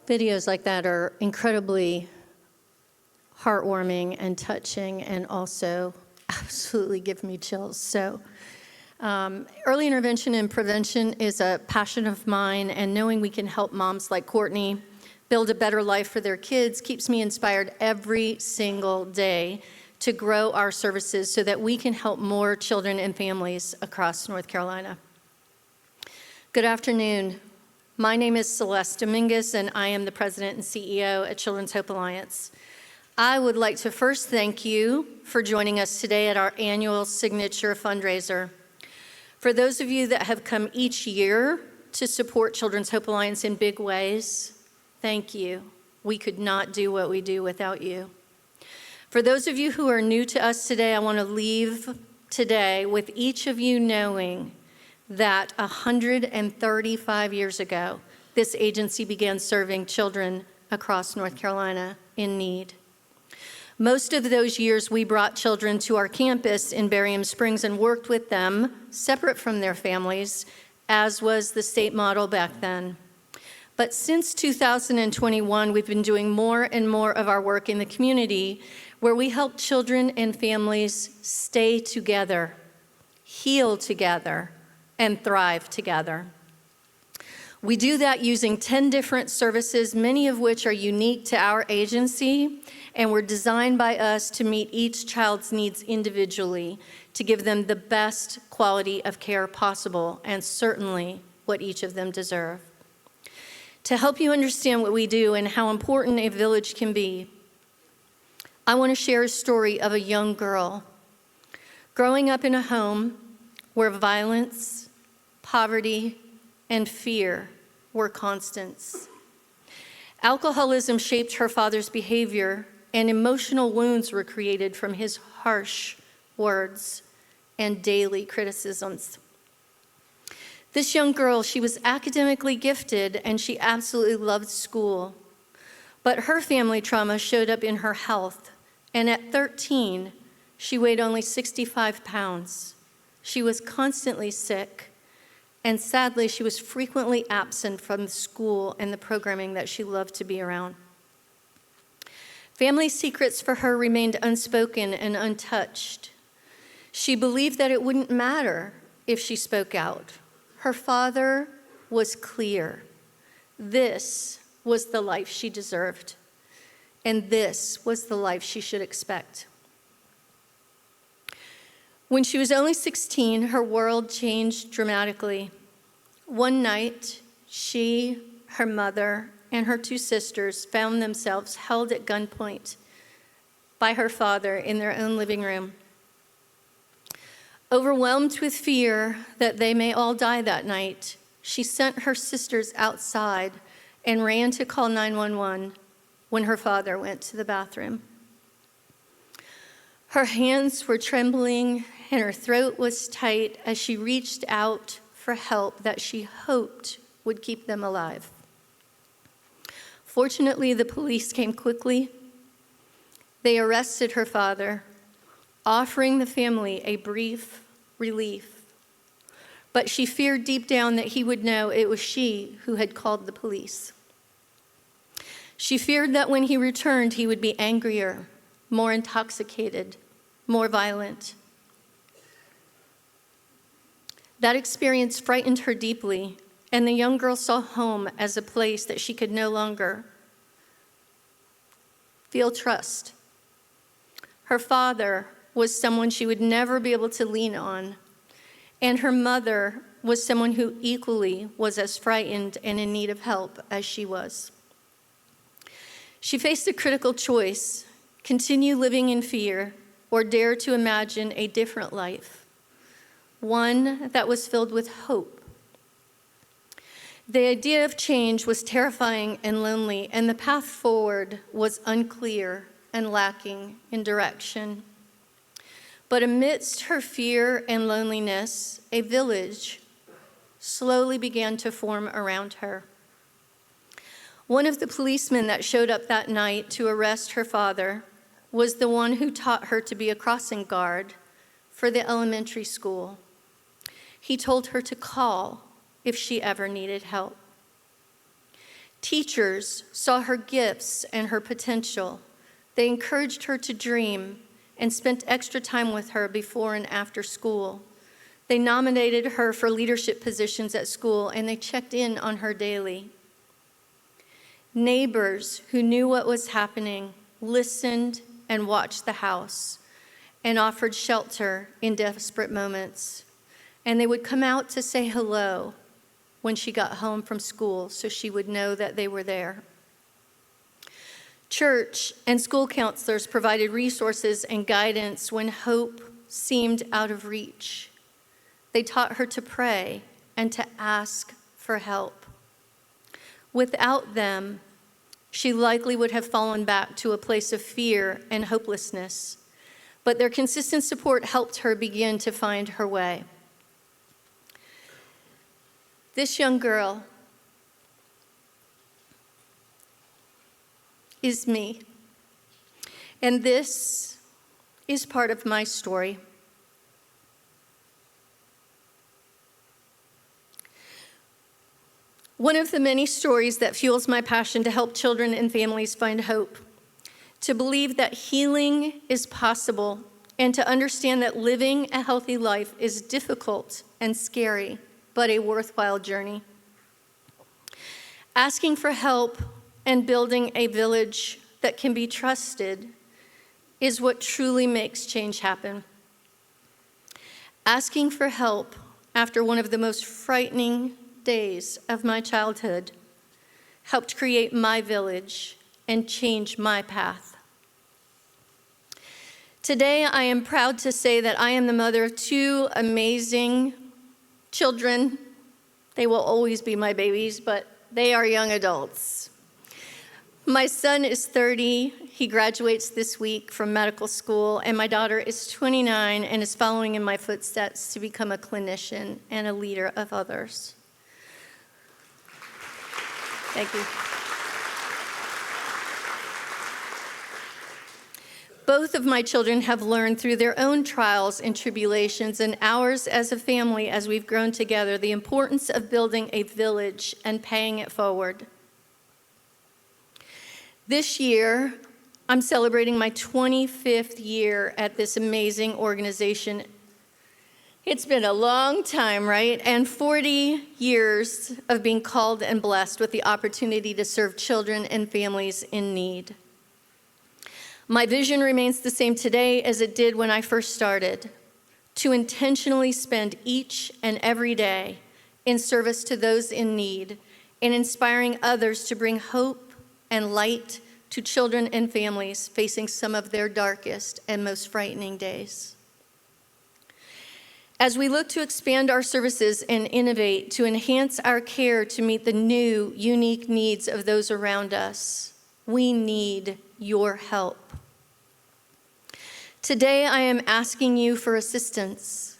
Videos like that are incredibly heartwarming and touching, and also absolutely give me chills. So early intervention and prevention is a passion of mine, and knowing we can help moms like Courtney build a better life for their kids keeps me inspired every single day to grow our services so that we can help more children and families across North Carolina. Good afternoon. My name is Celeste Dominguez, and I am the President and CEO at Children's Hope Alliance. I would like to first thank you for joining us today at our annual signature fundraiser. For those of you that have come each year to support Children's Hope Alliance in big ways, thank you. We could not do what we do without you. For those of you who are new to us today, I want to leave today with each of you knowing that 135 years ago, this agency began serving children across North Carolina in need. Most of those years, we brought children to our campus in Berrien Springs and worked with them, separate from their families, as was the state model back then. But since 2021, we've been doing more and more of our work in the community where we help children and families stay together, heal together, and thrive together. We do that using 10 different services, many of which are unique to our agency, and were designed by us to meet each child's needs individually, to give them the best quality of care possible, and certainly what each of them deserve. To help you understand what we do and how important a village can be, I want to share a story of a young girl growing up in a home where violence, poverty, and fear were constants. Alcoholism shaped her father's behavior, and emotional wounds were created from his harsh words and daily criticisms. This young girl, she was academically gifted, and she absolutely loved school. But her family trauma showed up in her health, and at 13, she weighed only 65 pounds. She was constantly sick, and sadly, she was frequently absent from school and the programming that she loved to be around. Family secrets for her remained unspoken and untouched. She believed that it wouldn't matter if she spoke out. Her father was clear. This was the life she deserved, and this was the life she should expect. When she was only 16, her world changed dramatically. One night, she, her mother, and her two sisters found themselves held at gunpoint by her father in their own living room. Overwhelmed with fear that they may all die that night, she sent her sisters outside and ran to call 911 when her father went to the bathroom. Her hands were trembling and her throat was tight as she reached out for help that she hoped would keep them alive. Fortunately, the police came quickly. They arrested her father, offering the family a brief relief. But she feared deep down that he would know it was she who had called the police. She feared that when he returned, he would be angrier, more intoxicated, more violent. That experience frightened her deeply, and the young girl saw home as a place that she could no longer feel trust. Her father was someone she would never be able to lean on, and her mother was someone who equally was as frightened and in need of help as she was. She faced a critical choice: continue living in fear or dare to imagine a different life, one that was filled with hope. The idea of change was terrifying and lonely, and the path forward was unclear and lacking in direction. But amidst her fear and loneliness, a village slowly began to form around her. One of the policemen that showed up that night to arrest her father was the one who taught her to be a crossing guard for the elementary school. He told her to call if she ever needed help. Teachers saw her gifts and her potential. They encouraged her to dream and spent extra time with her before and after school. They nominated her for leadership positions at school, and they checked in on her daily. Neighbors who knew what was happening listened and watched the house and offered shelter in desperate moments. And they would come out to say hello when she got home from school so she would know that they were there. Church and school counselors provided resources and guidance when hope seemed out of reach. They taught her to pray and to ask for help. Without them, she likely would have fallen back to a place of fear and hopelessness, but their consistent support helped her begin to find her way. This young girl is me, and this is part of my story. One of the many stories that fuels my passion to help children and families find hope, to believe that healing is possible, and to understand that living a healthy life is difficult and scary, but a worthwhile journey. Asking for help and building a village that can be trusted is what truly makes change happen. Asking for help after one of the most frightening days of my childhood helped create my village and change my path. Today, I am proud to say that I am the mother of two amazing children. They will always be my babies, but they are young adults. My son is 30. He graduates this week from medical school, and my daughter is 29 and is following in my footsteps to become a clinician and a leader of others. Thank you. Both of my children have learned through their own trials and tribulations and ours as a family as we've grown together the importance of building a village and paying it forward. This year, I'm celebrating my 25th year at this amazing organization. It's been a long time, right? And 40 years of being called and blessed with the opportunity to serve children and families in need. My vision remains the same today as it did when I first started, to intentionally spend each and every day in service to those in need and inspiring others to bring hope and light to children and families facing some of their darkest and most frightening days. As we look to expand our services and innovate to enhance our care to meet the new, unique needs of those around us, we need your help. Today, I am asking you for assistance.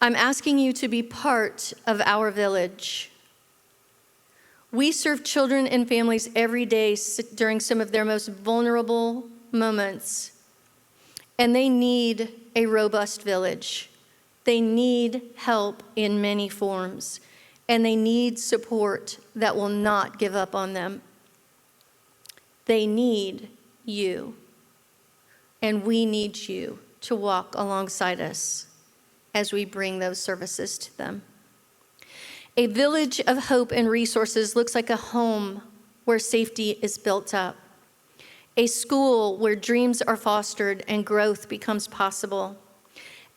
I'm asking you to be part of our village. We serve children and families every day during some of their most vulnerable moments, and they need a robust village. They need help in many forms, and they need support that will not give up on them. They need you, and we need you to walk alongside us as we bring those services to them. A village of hope and resources looks like a home where safety is built up, a school where dreams are fostered and growth becomes possible,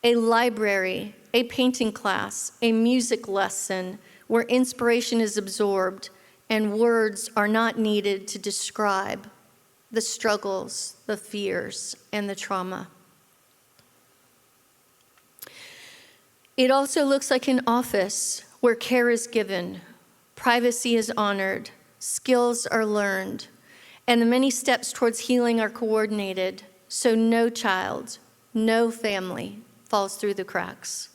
a library, a painting class, a music lesson where inspiration is absorbed and words are not needed to describe the struggles, the fears, and the trauma. It also looks like an office where care is given, privacy is honored, skills are learned, and the many steps towards healing are coordinated so no child, no family falls through the cracks.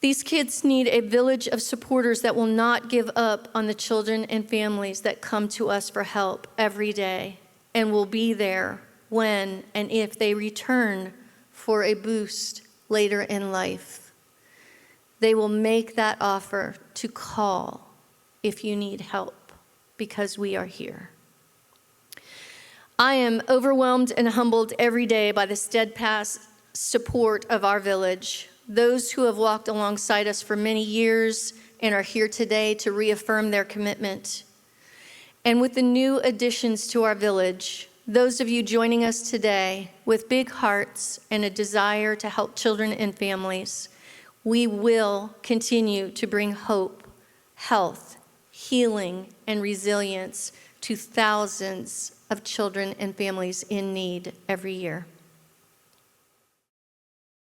These kids need a village of supporters that will not give up on the children and families that come to us for help every day and will be there when and if they return for a boost later in life. They will make that offer to call if you need help, because we are here. I am overwhelmed and humbled every day by the steadfast support of our village, those who have walked alongside us for many years and are here today to reaffirm their commitment. And with the new additions to our village, those of you joining us today with big hearts and a desire to help children and families, we will continue to bring hope, health, healing, and resilience to thousands of children and families in need every year.